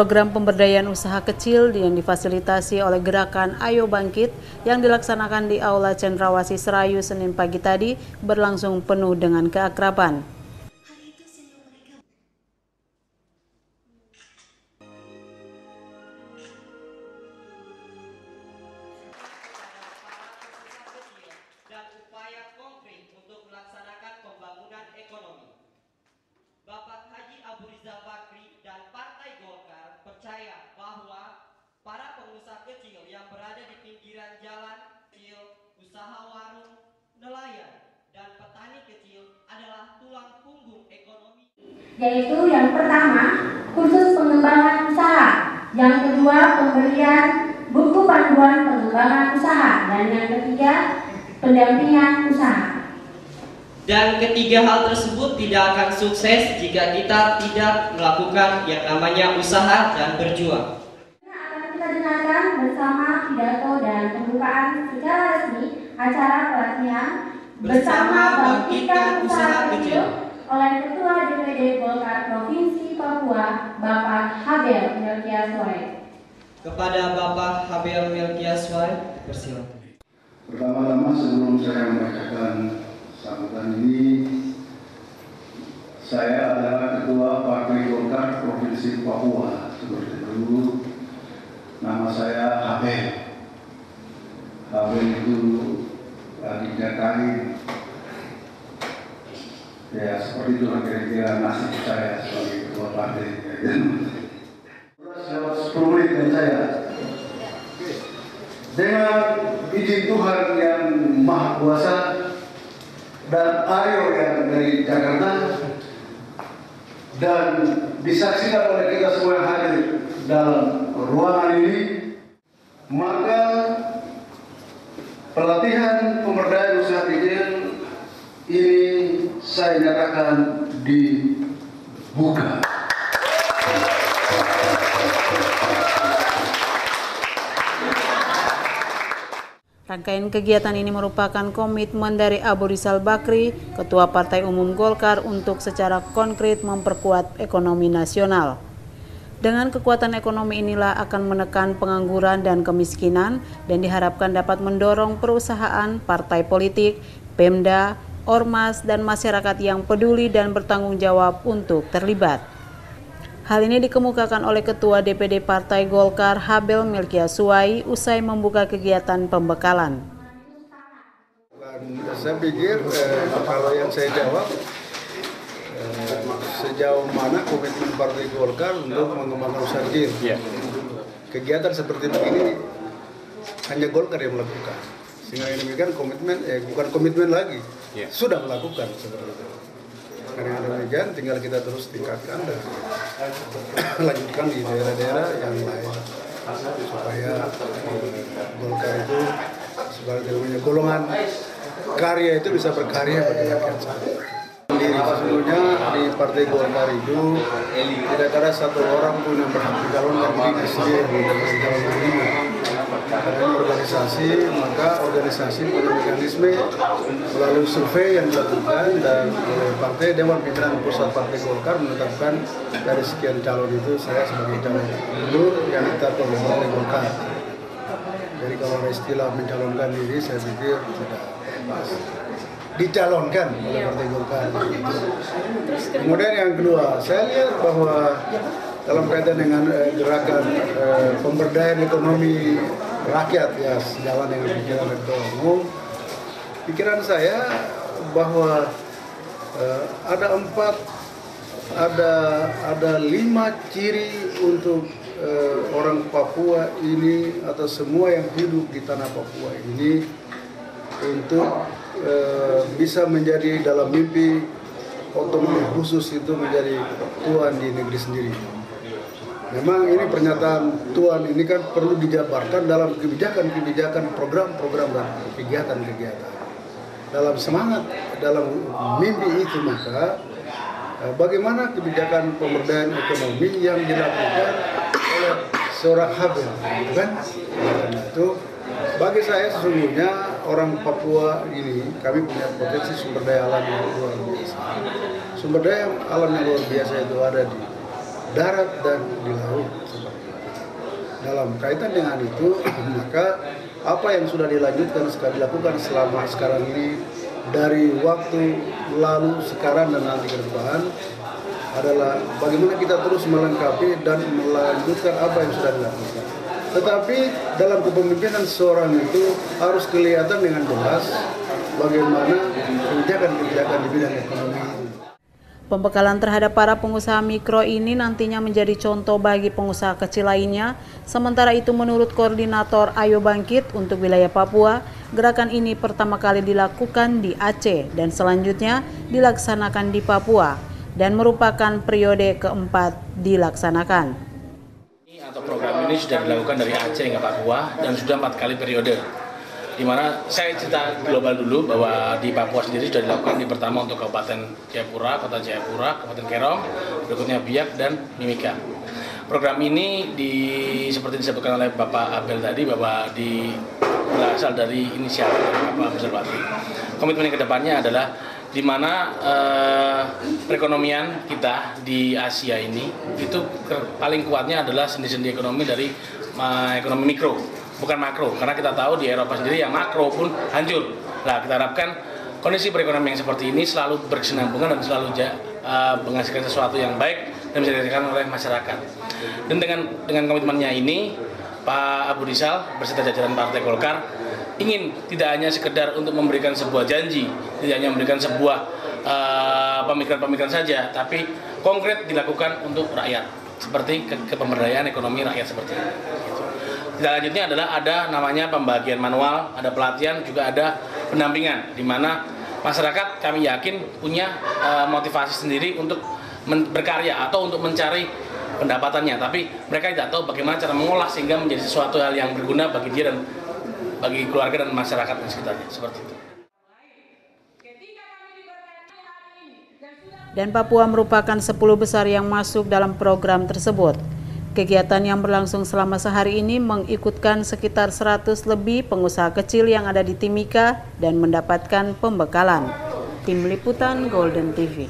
Program pemberdayaan usaha kecil yang difasilitasi oleh gerakan Ayo Bangkit yang dilaksanakan di Aula Cendrawasih Serayu Senin pagi tadi berlangsung penuh dengan keakraban. Dan upaya konkret untuk melaksanakan pembangunan ekonomi. Bapak Haji Abu Rizal Bakri dan Partai Golkar percaya bahwa para pengusaha kecil yang berada di pinggiran jalan kecil, usaha warung, nelayan, dan petani kecil adalah tulang punggung ekonomi. Yaitu yang pertama, kursus pengembangan usaha. Yang kedua, pemberian buku panduan pengembangan usaha. Dan yang ketiga, pendampingan usaha. Dan ketiga hal tersebut tidak akan sukses jika kita tidak melakukan yang namanya usaha dan berjuang. Akan kita dengarkan bersama pidato dan pembukaan secara resmi acara pelatihan bersama Bangkitkan Usaha Kecil oleh Ketua DPD Golkar Provinsi Papua, Bapak Habel Melkiaswai. Kepada Bapak Habel Melkiaswai, persilakan. Pertama-tama sebelum saya membacakan sambutan ini, saya adalah Ketua Partai Golkar Provinsi Papua. Seperti dulu, nama saya Habel. Habel itu adiknya Kain. Ya, seperti itu kira-kira nasib saya sebagai Ketua Partai. 10 menit dan saya. Dengan izin Tuhan yang Maha Kuasa dan Aryo yang dari Jakarta dan disaksikan oleh kita semua yang hadir dalam ruangan ini, maka pelatihan pemberdayaan usaha kecil ini saya nyatakan dibuka. Rangkaian kegiatan ini merupakan komitmen dari Abu Rizal Bakri, Ketua Partai Umum Golkar, untuk secara konkret memperkuat ekonomi nasional. Dengan kekuatan ekonomi inilah akan menekan pengangguran dan kemiskinan dan diharapkan dapat mendorong perusahaan, partai politik, Pemda, ormas, dan masyarakat yang peduli dan bertanggung jawab untuk terlibat. Hal ini dikemukakan oleh Ketua DPD Partai Golkar Habel Melkiaswai usai membuka kegiatan pembekalan. Saya pikir kalau yang saya jawab sejauh mana komitmen Partai Golkar untuk mengembangkan usaha kecil. Kegiatan seperti begini hanya Golkar yang melakukan. Sehingga ini kan komitmen, bukan komitmen lagi, sudah melakukan seperti itu. Karena demikian tinggal kita terus tingkatkan dan lanjutkan di daerah-daerah yang lain supaya Golkar itu sebagai golongan karya itu bisa berkarya bagi rakyat. Sesungguhnya di Partai Golkar itu tidak ada satu orang pun yang berhak mencalonkan diri sendiri di calon ini. Karena organisasi, maka organisasi punya mekanisme melalui survei yang dilakukan dan oleh partai Dewan Pimpinan Pusat Partai Golkar menetapkan dari sekian calon itu saya sebagai calon gubernur yang ditetapkan oleh Partai Golkar. Jadi kalau ada istilah mencalonkan diri, saya pikir tidak pas. Dicalonkan oleh Partai Golkar. Kemudian yang kedua, saya lihat bahwa dalam kaitan dengan gerakan pemberdayaan ekonomi rakyat, ya sejalan dengan pikiran Ketua Umum, pikiran saya bahwa ada 5 ciri untuk orang Papua ini atau semua yang hidup di tanah Papua ini untuk bisa menjadi dalam mimpi otonomi khusus itu menjadi tuan di negeri sendiri. Memang ini pernyataan tuan ini kan perlu dijabarkan dalam kebijakan-kebijakan, program-program dan kegiatan-kegiatan. Dalam semangat, dalam mimpi itu maka bagaimana kebijakan pemberdayaan ekonomi yang dilakukan oleh seorang Habel, kan? Karena itu bagi saya sesungguhnya orang Papua ini kami punya potensi sumber daya alam yang luar biasa. Sumber daya alam yang luar biasa itu ada di darat dan di laut. Dalam kaitan dengan itu, maka apa yang sudah dilanjutkan dilakukan selama sekarang ini dari waktu lalu, sekarang dan nanti ke depan adalah bagaimana kita terus melengkapi dan melanjutkan apa yang sudah dilakukan. Tetapi dalam kepemimpinan seorang itu harus kelihatan dengan jelas bagaimana kebijakan-kebijakan di bidang ekonomi. Pembekalan terhadap para pengusaha mikro ini nantinya menjadi contoh bagi pengusaha kecil lainnya. Sementara itu menurut Koordinator Ayo Bangkit untuk wilayah Papua, gerakan ini pertama kali dilakukan di Aceh dan selanjutnya dilaksanakan di Papua dan merupakan periode keempat dilaksanakan. Atau program ini sudah dilakukan dari Aceh hingga Papua dan sudah 4 kali periode. Di mana saya cerita global dulu bahwa di Papua sendiri sudah dilakukan di pertama untuk Kabupaten Jayapura, Kota Jayapura, Kabupaten Kerong, berikutnya Biak dan Mimika. Program ini seperti disebutkan oleh Bapak Abel tadi bahwa berasal dari inisiatif dari Bapak Observasi. Komitmen ke depannya adalah di mana perekonomian kita di Asia ini itu paling kuatnya adalah sendi-sendi ekonomi dari ekonomi mikro, bukan makro, karena kita tahu di Eropa sendiri yang makro pun hancur. Nah, kita harapkan kondisi perekonomian yang seperti ini selalu berkesinambungan dan selalu menghasilkan sesuatu yang baik dan bisa dirasakan oleh masyarakat. Dan dengan komitmennya ini, Pak Abu Rizal beserta jajaran Partai Golkar ingin tidak hanya sekedar untuk memberikan sebuah janji, tidak hanya memberikan sebuah pemikiran-pemikiran saja, tapi konkret dilakukan untuk rakyat, seperti kepemberdayaan ekonomi rakyat seperti ini. Tidak lanjutnya adalah ada namanya pembagian manual, ada pelatihan, juga ada pendampingan, di mana masyarakat kami yakin punya motivasi sendiri untuk berkarya atau untuk mencari pendapatannya, tapi mereka tidak tahu bagaimana cara mengolah sehingga menjadi sesuatu hal yang berguna bagi dia dan bagi keluarga dan masyarakat di sekitarnya, seperti itu. Dan Papua merupakan 10 besar yang masuk dalam program tersebut. Kegiatan yang berlangsung selama sehari ini mengikutkan sekitar 100 lebih pengusaha kecil yang ada di Timika dan mendapatkan pembekalan. Tim Liputan Golden TV.